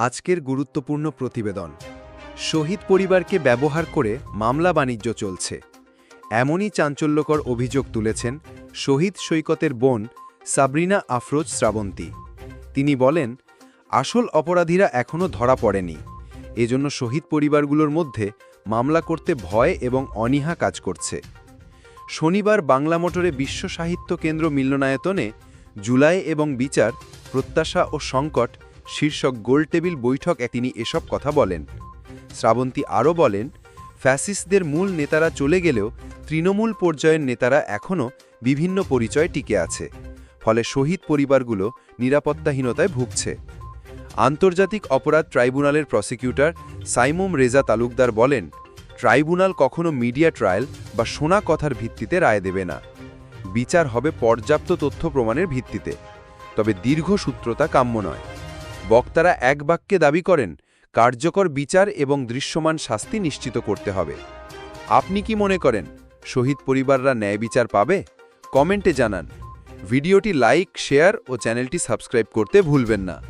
আজকের গুরুত্বপূর্ণ প্রতিবেদন। শহীদ পরিবারকে ব্যবহার করে মামলা বাণিজ্য চলছে, এমনই চাঞ্চল্যকর অভিযোগ তুলেছেন শহীদ সৈকতের বোন সাবরিনা আফরোজ শ্রাবন্তী। তিনি বলেন, আসল অপরাধীরা এখনও ধরা পড়েনি, এজন্য শহীদ পরিবারগুলোর মধ্যে মামলা করতে ভয় এবং অনীহা কাজ করছে। শনিবার বাংলা মোটরে বিশ্ব সাহিত্য কেন্দ্র মিলনায়তনে জুলাই এবং বিচার, প্রত্যাশা ও সংকট শীর্ষক গোলটেবিল বৈঠকে তিনি এসব কথা বলেন। শ্রাবন্তী আরও বলেন, ফ্যাসিস্টদের মূল নেতারা চলে গেলেও তৃণমূল পর্যায়ের নেতারা এখনও বিভিন্ন পরিচয় টিকে আছে, ফলে শহীদ পরিবারগুলো নিরাপত্তাহীনতায় ভুগছে। আন্তর্জাতিক অপরাধ ট্রাইব্যুনালের প্রসিকিউটর সাইমুম রেজা তালুকদার বলেন, ট্রাইব্যুনাল কখনো মিডিয়া ট্রায়াল বা শোনা কথার ভিত্তিতে রায় দেবে না। বিচার হবে পর্যাপ্ত তথ্য প্রমাণের ভিত্তিতে, তবে দীর্ঘসূত্রতা কাম্য নয়। বক্তারা এক বাক্যে দাবি করেন, কার্যকর বিচার এবং দৃশ্যমান শাস্তি নিশ্চিত করতে হবে। আপনি কি মনে করেন শহীদ পরিবাররা ন্যায় বিচার পাবে? কমেন্টে জানান। ভিডিওটি লাইক, শেয়ার ও চ্যানেলটি সাবস্ক্রাইব করতে ভুলবেন না।